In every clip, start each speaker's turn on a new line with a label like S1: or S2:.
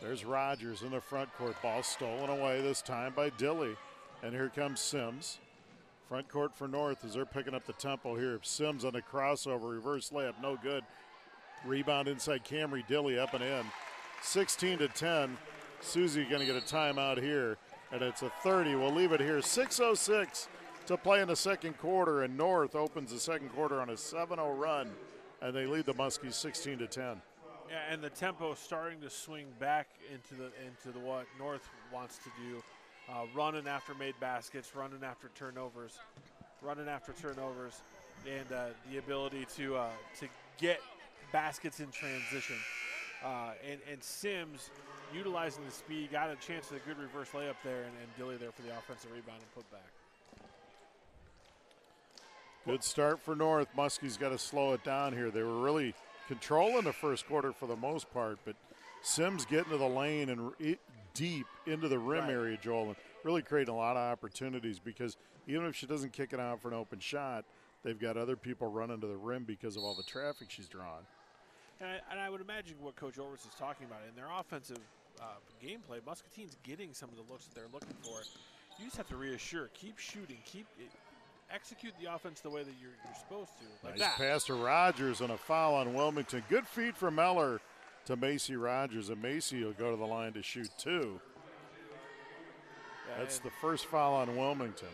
S1: There's Rogers in the front court. Ball stolen away this time by Dilly. And here comes Sims. Front court for North as they're picking up the tempo here. Sims on the crossover, reverse layup, no good. Rebound inside Camry Dilly up and in. 16-10. Susie going to get a timeout here, and it's a 30. We'll leave it here. 6:06 to play in the second quarter, and North opens the second quarter on a 7-0 run, and they lead the Muskies 16-10.
S2: Yeah, and the tempo starting to swing back into the what North wants to do, running after made baskets, running after turnovers, and the ability to get baskets in transition. And Sims, utilizing the speed, got a chance at a good reverse layup there, and Dilly there for the offensive rebound and put back.
S1: Good start for North. Muskie's got to slow it down here. They were really controlling the first quarter for the most part, but Sims getting to the lane and deep into the rim area, Joel, and really creating a lot of opportunities because even if she doesn't kick it out for an open shot, they've got other people running to the rim because of all the traffic she's drawn.
S2: And I would imagine what Coach Orvis is talking about in their offensive gameplay, Muscatine's getting some of the looks that they're looking for. You just have to reassure, keep shooting, execute the offense the way that you're supposed to. Like
S1: nice pass to Rogers and a foul on Wilmington. Good feed from Eller to Macy Rogers, and Macy will go to the line to shoot two. That's the first foul on Wilmington.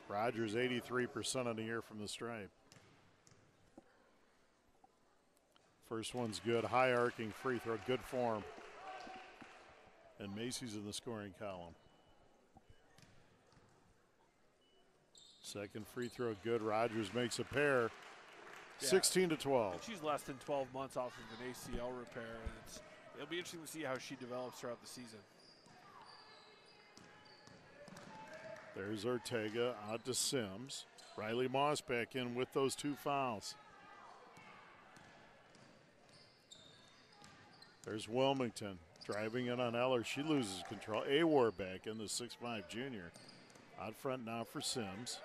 S1: Rogers 83% on the year from the stripe. First one's good, high arcing free throw, good form. And Macy's in the scoring column. Second free throw good, Rogers makes a pair. 16-12.
S2: She's less than 12 months off of an ACL repair, and it'll be interesting to see how she develops throughout the season.
S1: There's Ortega out to Sims. Riley Moss back in with those two fouls. There's Wilmington driving in on Eller. She loses control. Awar back in, the 6'5" junior. Out front now for Sims.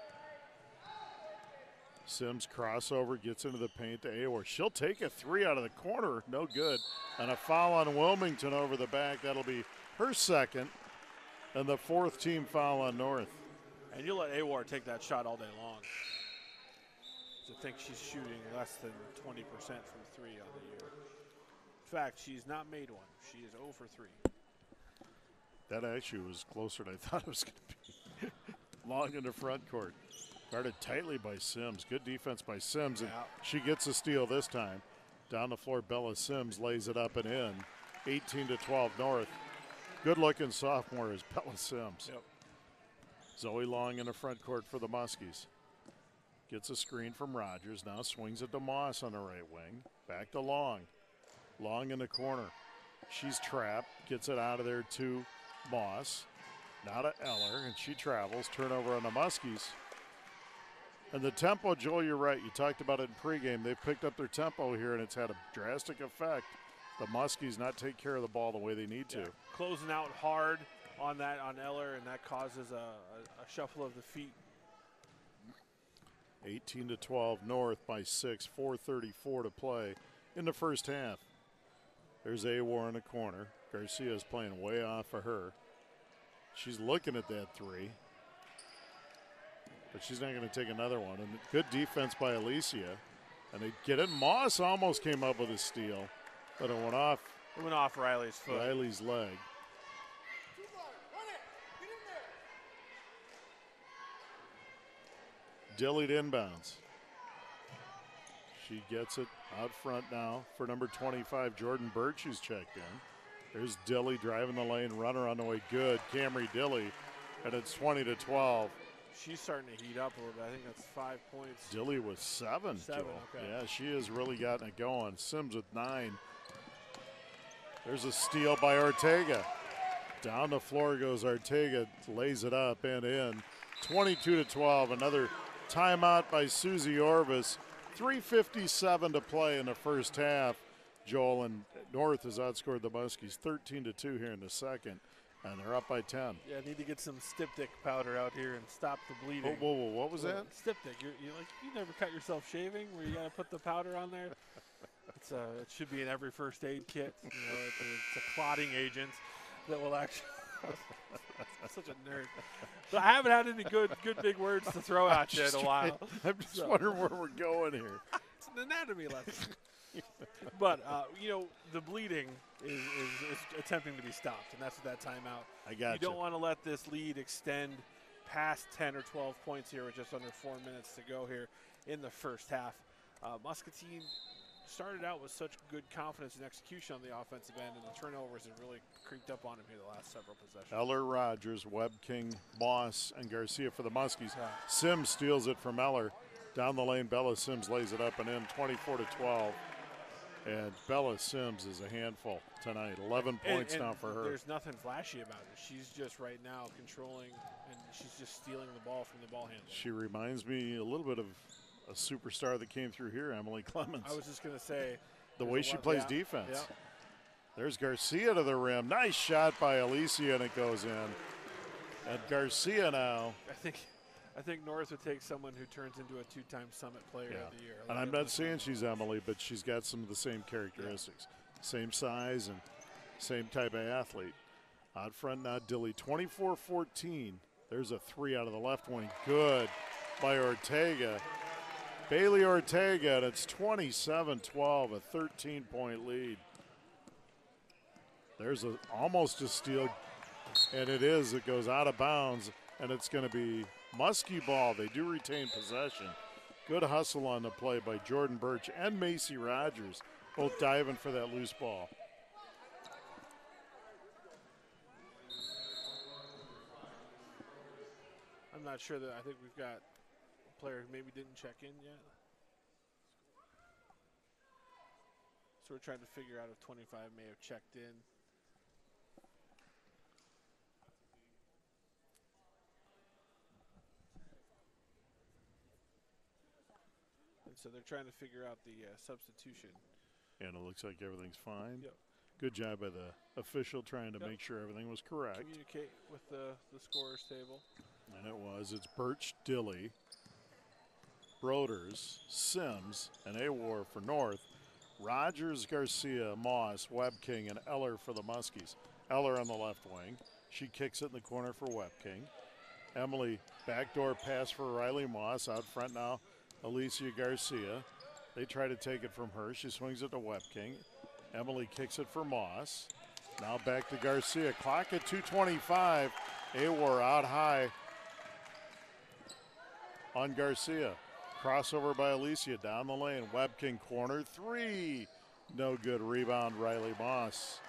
S1: Sims crossover, gets into the paint to Awar. She'll take a three out of the corner. No good. And a foul on Wilmington over the back. That'll be her second. And the fourth team foul on North.
S2: And you'll let Awar take that shot all day long. I think she's shooting less than 20% from three on the year. In fact, she's not made one. She is 0 for 3.
S1: That actually was closer than I thought it was going to be. Long in the front court. Guarded tightly by Sims. Good defense by Sims, and she gets a steal this time. Down the floor, Bella Sims lays it up and in. 18-12 North. Good-looking sophomore is Bella Sims.
S2: Yep.
S1: Zoe Long in the front court for the Muskies. Gets a screen from Rogers. Now swings it to Moss on the right wing. Back to Long. Long in the corner. She's trapped. Gets it out of there to Moss. Now to Eller, and she travels. Turnover on the Muskies. And the tempo, Joel, you're right. You talked about it in pregame. They've picked up their tempo here, and it's had a drastic effect. The Muskies not take care of the ball the way they need to.
S2: Closing out hard on Eller, and that causes a shuffle of the feet.
S1: 18-12 North by 6. 4:34 to play in the first half. There's Awar in the corner. Garcia's playing way off of her. She's looking at that three. But she's not going to take another one. And good defense by Alicia. And they get it. Moss almost came up with a steal. But it went off.
S2: It went off Riley's foot.
S1: Riley's leg. Dilly inbounds. She gets it out front now for number 25, Jordan Birch, who's checked in. There's Dilly driving the lane, runner on the way, good. Camry Dilly, and it's 20-12.
S2: She's starting to heat up a little bit. I think that's 5 points.
S1: Dilly with 7, Joel.
S2: Okay.
S1: Yeah, she has really gotten it going. Sims with 9. There's a steal by Ortega. Down the floor goes Ortega, lays it up and in. 22-12, another timeout by Susie Orvis. 3:57 to play in the first half. Joel, and North has outscored the Muskies 13-2 here in the second, and they're up by 10.
S2: Yeah, I need to get some Styptic powder out here and stop the bleeding.
S1: Whoa, what was that?
S2: Styptic. You never cut yourself shaving where you got to put the powder on there? It should be in every first aid kit. You know, it's a clotting agent that will actually. Such a nerd. But I haven't had any good big words to throw at you in a while.
S1: I'm just wondering where we're going here.
S2: It's an anatomy lesson. But, you know, the bleeding is attempting to be stopped, and that's what that timeout.
S1: I got
S2: you. Don't want to let this lead extend past 10 or 12 points here with just under 4 minutes to go here in the first half. Muscatine started out with such good confidence and execution on the offensive end, and the turnovers have really creeped up on him here the last several possessions.
S1: Eller, Rogers, Webb, King, Moss, and Garcia for the Muskies.
S2: Yeah.
S1: Sims steals it from Eller. Down the lane, Bella Sims lays it up and in, 24-12. And Bella Sims is a handful tonight. 11 points now for her.
S2: There's nothing flashy about it. She's just right now controlling, and she's just stealing the ball from the ball handler.
S1: She reminds me a little bit of a superstar that came through here, Emily Clemens.
S2: I was just going to say.
S1: The way she plays defense. Yeah. There's Garcia to the rim. Nice shot by Alicia, and it goes in. And Garcia now.
S2: I think North would take someone who turns into a two-time Summit Player of the Year.
S1: And I'm not saying she's Emily, but she's got some of the same characteristics. Yeah. Same size and same type of athlete. Out front now, Dilly, 24-14. There's a three out of the left wing. Good by Ortega. Bailey Ortega, and it's 27-12, a 13-point lead. There's almost a steal, and it is. It goes out of bounds, and it's going to be Muskie ball. They do retain possession. Good hustle on the play by Jordan Birch and Macy Rogers, both diving for that loose ball.
S2: I'm not sure that I think we've got a player who maybe didn't check in yet. So we're trying to figure out if 25 may have checked in. And so they're trying to figure out the substitution.
S1: And it looks like everything's fine.
S2: Yep.
S1: Good job by the official trying to make sure everything was correct.
S2: Communicate with the scorer's table.
S1: And it was. It's Birch, Dilly, Broders, Sims, and Awar for North. Rogers, Garcia, Moss, Webb King, and Eller for the Muskies. Eller on the left wing. She kicks it in the corner for Webb King. Emily, backdoor pass for Riley Moss. Out front now, Alicia Garcia. They try to take it from her. She swings it to Webb King. Emily kicks it for Moss. Now back to Garcia. Clock at 2:25. Awar out high on Garcia. Crossover by Alicia down the lane. Webb King corner three. No good rebound, Riley Moss.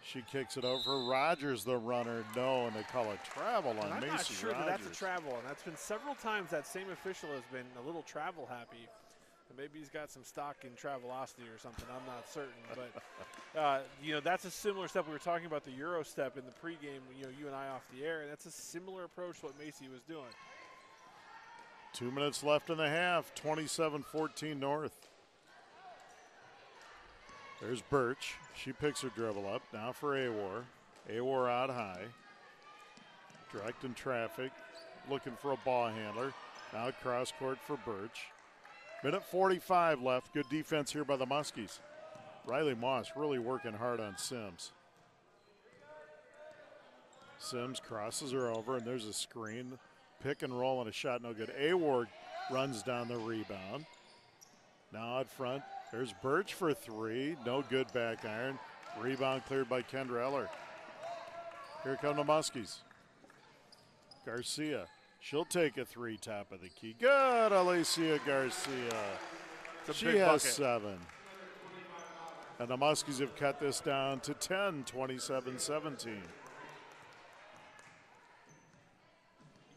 S1: She kicks it over for Rogers, the runner. No, and they call it travel on Macy Rogers.
S2: I'm not sure that that's a travel, and that's been several times that same official has been a little travel happy. And maybe he's got some stock in Travelocity or something. I'm not certain, but you know, that's a similar step. We were talking about the Euro step in the pregame. You know, you and I off the air, and that's a similar approach to what Macy was doing.
S1: 2 minutes left in the half, 27-14 North. There's Birch. She picks her dribble up. Now for Awar. Awar out high. Direct in traffic. Looking for a ball handler. Now cross court for Birch. Minute 45 left. Good defense here by the Muskies. Riley Moss really working hard on Sims. Sims crosses her over, and there's a screen. Pick and roll and a shot, no good. Award runs down the rebound. Now out front, there's Birch for three. No good back iron. Rebound cleared by Kendra Eller. Here come the Muskies. Garcia. She'll take a three, top of the key. Good, Alicia Garcia. She has 7. And the Muskies have cut this down to 10, 27-17.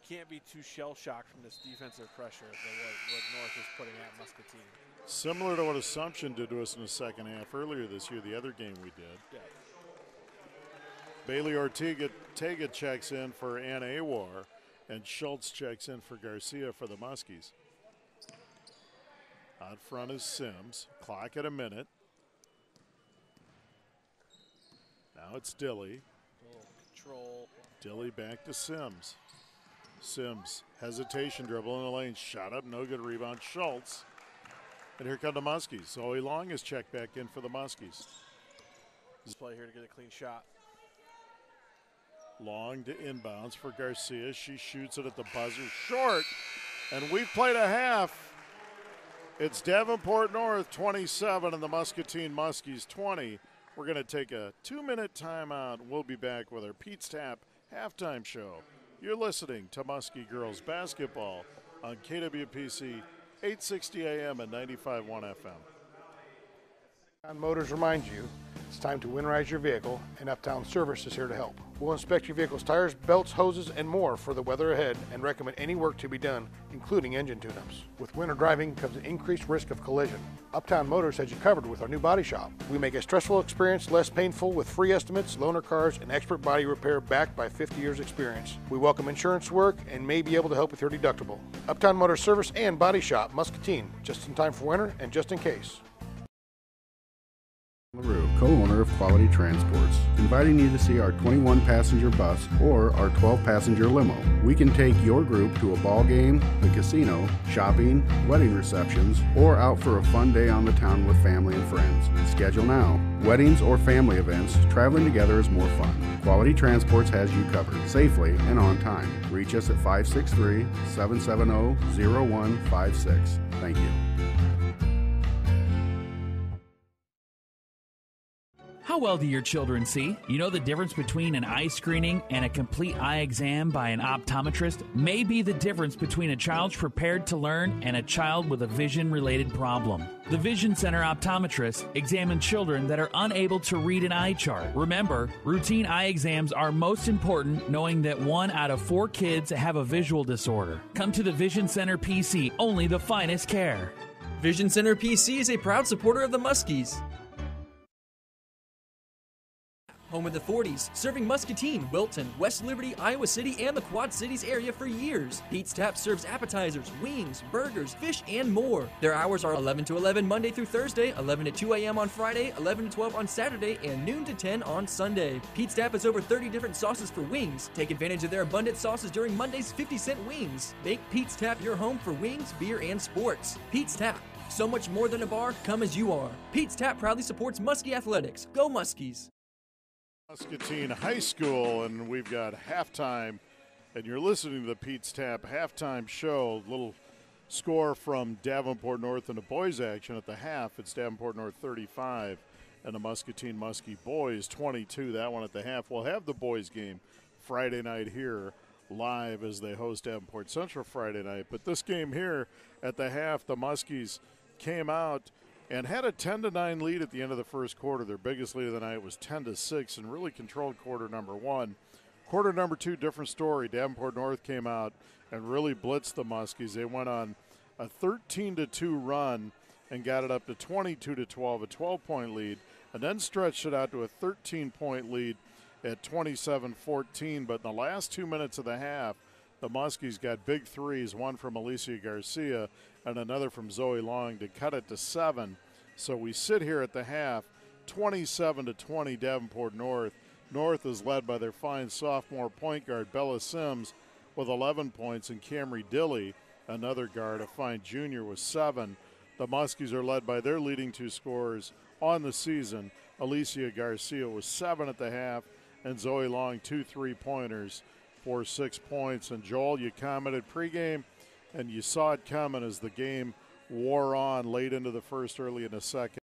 S2: Can't be too shell-shocked from this defensive pressure that what North is putting at Muscatine.
S1: Similar to what Assumption did to us in the second half earlier this year, the other game we did.
S2: Yeah.
S1: Bailey Ortega checks in for Ann Awar, and Schultz checks in for Garcia for the Muskies. Out front is Sims. Clock at a minute. Now it's Dilly.
S2: Control.
S1: Dilly back to Sims. Sims, hesitation dribble in the lane, shot up, no good rebound. Schultz And here come the Muskies. Zoe Long is checked back in for the Muskies.
S2: Play here to get a clean shot.
S1: Long to inbounds for Garcia. She shoots it at the buzzer short. And we've played a half. It's Davenport North 27 and the Muscatine Muskies 20. We're going to take a 2-minute timeout. We'll be back with our Pete's Tap halftime show. You're listening to Muskie Girls Basketball on KWPC 860 AM and 95.1 FM.
S3: Motors reminds you it's time to winterize your vehicle, and Uptown Service is here to help. We'll inspect your vehicle's tires, belts, hoses, and more for the weather ahead and recommend any work to be done, including engine tune-ups. With winter driving comes an increased risk of collision. Uptown Motors has you covered with our new body shop. We make a stressful experience less painful with free estimates, loaner cars, and expert body repair backed by 50 years experience. We welcome insurance work and may be able to help with your deductible. Uptown Motors Service and Body Shop, Muscatine, just in time for winter and just in case.
S4: LaRue, co-owner of Quality Transports, inviting you to see our 21-passenger bus or our 12-passenger limo. We can take your group to a ball game, the casino, shopping, wedding receptions, or out for a fun day on the town with family and friends. Schedule now. Weddings or family events, traveling together is more fun. Quality Transports has you covered, safely and on time. Reach us at 563-770-0156. Thank you.
S5: How well do your children see? You know the difference between an eye screening and a complete eye exam by an optometrist may be the difference between a child prepared to learn and a child with a vision-related problem. The Vision Center optometrists examine children that are unable to read an eye chart. Remember, routine eye exams are most important, knowing that 1 out of 4 kids have a visual disorder. Come to the Vision Center PC, only the finest care.
S6: Vision Center PC is a proud supporter of the Muskies. Home of the 40s, serving Muscatine, Wilton, West Liberty, Iowa City, and the Quad Cities area for years. Pete's Tap serves appetizers, wings, burgers, fish, and more. Their hours are 11 to 11 Monday through Thursday, 11 to 2 a.m. on Friday, 11 to 12 on Saturday, and noon to 10 on Sunday. Pete's Tap has over 30 different sauces for wings. Take advantage of their abundant sauces during Monday's 50-cent wings. Make Pete's Tap your home for wings, beer, and sports. Pete's Tap. So much more than a bar, come as you are. Pete's Tap proudly supports Muskie Athletics. Go Muskies!
S1: Muscatine High School, and we've got halftime, and you're listening to the Pete's Tap halftime show. Little score from Davenport North in the boys action at the half. It's Davenport North 35 and the Muscatine Muskie boys 22. That one at the half. We'll have the boys game Friday night here live as they host Davenport Central Friday night. But this game here at the half, the Muskies came out and had a 10-9 lead at the end of the first quarter. Their biggest lead of the night was 10-6 and really controlled quarter number 1. Quarter number 2, different story. Davenport North came out and really blitzed the Muskies. They went on a 13-2 run and got it up to 22-12, a 12-point lead, and then stretched it out to a 13-point lead at 27-14. But in the last 2 minutes of the half, the Muskies got big threes, one from Alicia Garcia and another from Zoe Long to cut it to 7. So we sit here at the half, 27-20 Davenport North. North is led by their fine sophomore point guard, Bella Sims, with 11 points, and Camry Dilly, another guard, a fine junior, with 7. The Muskies are led by their leading 2 scorers on the season, Alicia Garcia with 7 at the half, and Zoe Long 2 3-pointers for 6 points. And Joel, you commented pregame, and you saw it coming as the game wore on late into the first, early in the second.